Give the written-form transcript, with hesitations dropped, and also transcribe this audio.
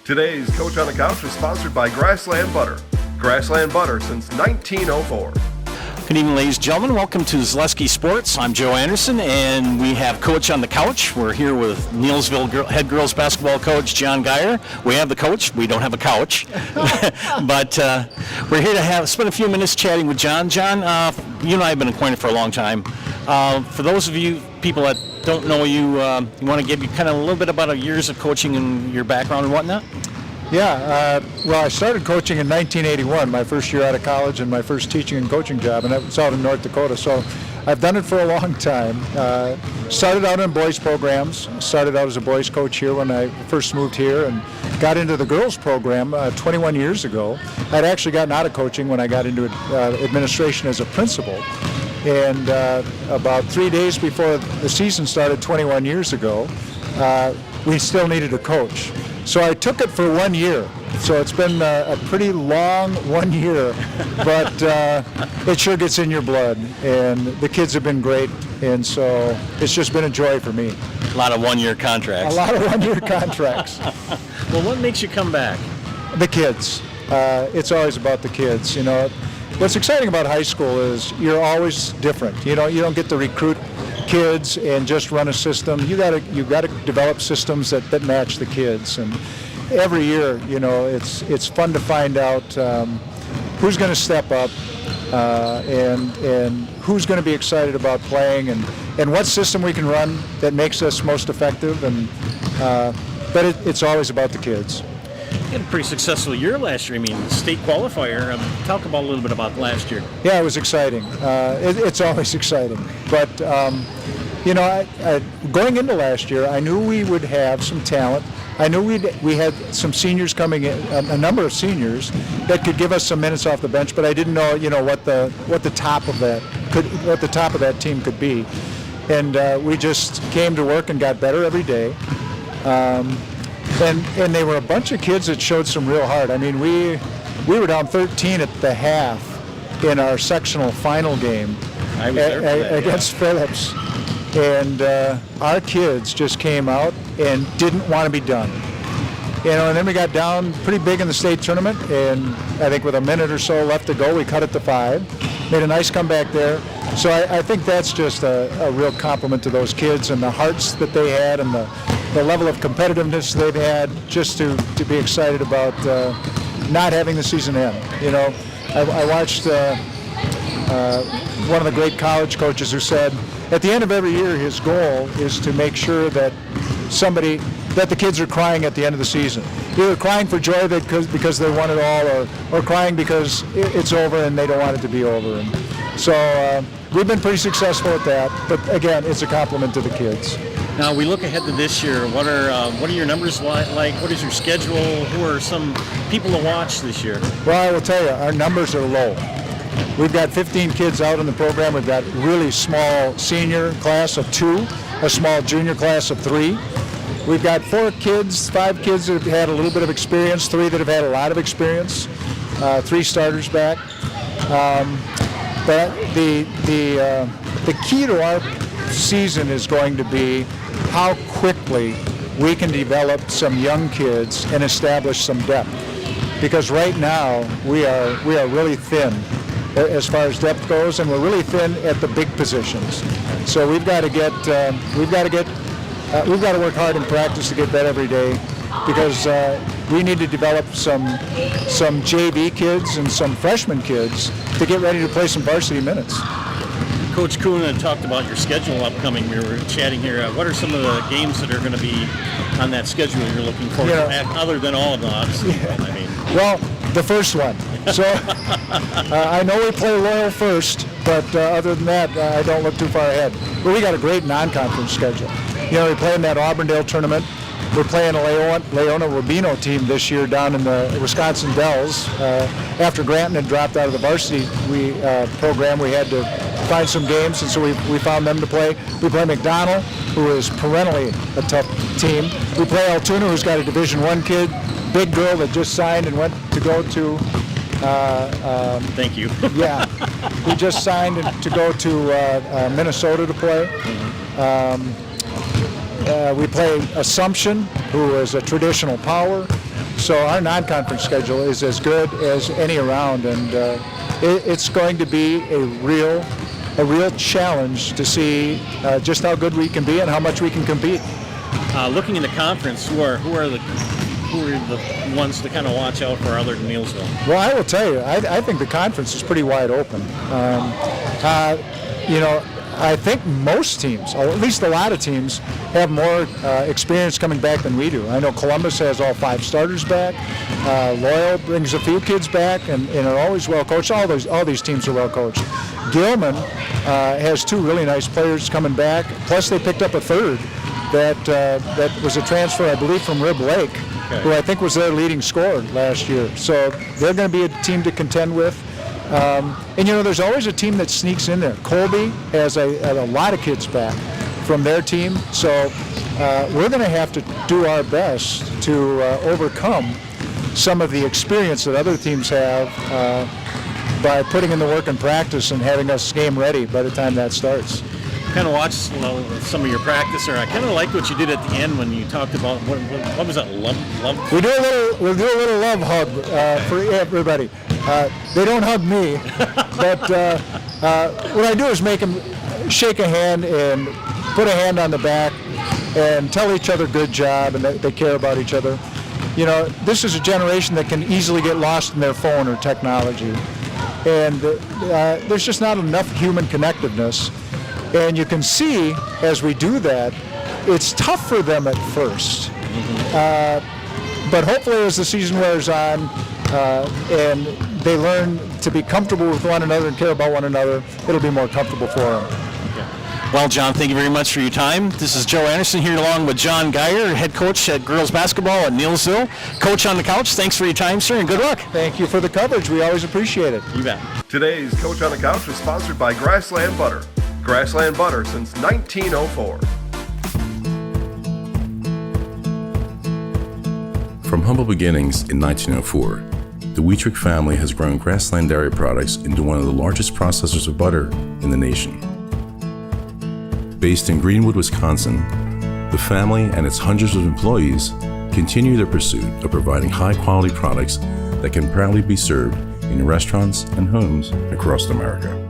Today's Coach on the Couch is sponsored by Grassland Butter. Grassland Butter since 1904. Good evening, ladies and gentlemen. Welcome to Zaleski Sports. I'm Joe Anderson, and we have Coach on the Couch. We're here with Neillsville head girls basketball coach John Gaier. We have the coach. We don't have a couch. But we're here to spend a few minutes chatting with John. John, you and I have been acquainted for a long time. For those of you people that don't know you, you want to give you kind of a little bit about your years of coaching and your background and whatnot? Yeah, well, I started coaching in 1981, my first year out of college and my first teaching and coaching job, and that was out in North Dakota. So I've done it for a long time. Started out in boys programs, started out as a boys coach here when I first moved here, and got into the girls program 21 years ago. I'd actually gotten out of coaching when I got into administration as a principal. And about 3 days before the season started 21 years ago, we still needed a coach. So I took it for 1 year. So it's been a pretty long 1 year, but it sure gets in your blood. And the kids have been great, and so it's just been a joy for me. A lot of one-year contracts. A lot of one-year contracts. Well, what makes you come back? The kids. It's always about the kids. You know, what's exciting about high school is you're always different. You don't get to recruit kids and just run a system. You got to develop systems that match the kids. And every year, you know, it's fun to find out who's going to step up and who's going to be excited about playing and what system we can run that makes us most effective. And but it's always about the kids. You had a pretty successful year last year. I mean, state qualifier. Talk about a little bit about last year. Yeah, it was exciting. It's always exciting. But, you know, going into last year, I knew we would have some talent. I knew we had some seniors coming in, a number of seniors that could give us some minutes off the bench. But I didn't know, you know, what the top of that team could be. And we just came to work and got better every day. And they were a bunch of kids that showed some real heart. I mean, we were down 13 at the half in our sectional final game against Phillips. And our kids just came out and didn't want to be done. You know, and then we got down pretty big in the state tournament, and I think with a minute or so left to go, we cut it to 5. Made a nice comeback there. So I think that's just a real compliment to those kids and the hearts that they had and the level of competitiveness they've had just to be excited about not having the season end. You know, I watched one of the great college coaches who said at the end of every year his goal is to make sure that the kids are crying at the end of the season. Either crying for joy because they won it all or crying because it's over and they don't want it to be over. And so we've been pretty successful at that, but again, it's a compliment to the kids. Now we look ahead to this year. What are your numbers like? What is your schedule? Who are some people to watch this year? Well, I will tell you, our numbers are low. We've got 15 kids out in the program. We've got really small senior class of 2, a small junior class of 3. We've got 5 kids that have had a little bit of experience, 3 that have had a lot of experience, 3 starters back. But the key to our season is going to be how quickly we can develop some young kids and establish some depth. Because right now we are really thin as far as depth goes, and we're really thin at the big positions. So we've got to work hard in practice to get that every day, because we need to develop some JV kids and some freshman kids to get ready to play some varsity minutes. Coach Kuhn had talked about your schedule upcoming. We were chatting here. What are some of the games that are going to be on that schedule you're looking forward to, other than all of them, obviously? Yeah. I mean, well, the first one. So I know we play Loyal first, but other than that, I don't look too far ahead. But we got a great non-conference schedule. You know, we play in that Auburndale tournament. We're playing a Leona Rubino team this year down in the Wisconsin Dells. After Granton had dropped out of the varsity program, we had to find some games, and so we found them to play. We play McDonald, who is perennially a tough team. We play Altoona, who's got a Division I kid, big girl that just signed and went to go to. Thank you. Yeah, he just signed to go to Minnesota to play. We play Assumption, who is a traditional power. So our non-conference schedule is as good as any around, and it's going to be a real challenge to see just how good we can be and how much we can compete. Looking in the conference, who are the ones to kind of watch out for other than Neillsville? Well, I will tell you, I think the conference is pretty wide open. I think most teams, or at least a lot of teams, have more experience coming back than we do. I know Columbus has all 5 starters back. Loyal brings a few kids back, and are always well coached. All these teams are well coached. Gilman has 2 really nice players coming back. Plus, they picked up a third that was a transfer, I believe, from Rib Lake, who I think was their leading scorer last year. So they're going to be a team to contend with. And there's always a team that sneaks in there. Colby has a lot of kids back from their team, so we're going to have to do our best to overcome some of the experience that other teams have by putting in the work and practice and having us game ready by the time that starts. Kind of watched some of your practice, or I kind of liked what you did at the end when you talked about what was that, love? We'll do a little love hug for everybody. They don't hug me, but what I do is make them shake a hand and put a hand on the back and tell each other good job and that they care about each other. This is a generation that can easily get lost in their phone or technology, and there's just not enough human connectiveness. And you can see as we do that, it's tough for them at first. But hopefully as the season wears on and they learn to be comfortable with one another and care about one another, it'll be more comfortable for them. Well, John, thank you very much for your time. This is Joe Anderson here along with John Gaier, head coach at girls basketball at Neillsville. Coach on the Couch, thanks for your time, sir, and good luck. Thank you for the coverage. We always appreciate it. You bet. Today's Coach on the Couch is sponsored by Grassland Butter. Grassland Butter since 1904. From humble beginnings in 1904, the Wheatrick family has grown Grassland dairy products into one of the largest processors of butter in the nation. Based in Greenwood, Wisconsin, the family and its hundreds of employees continue their pursuit of providing high-quality products that can proudly be served in restaurants and homes across America.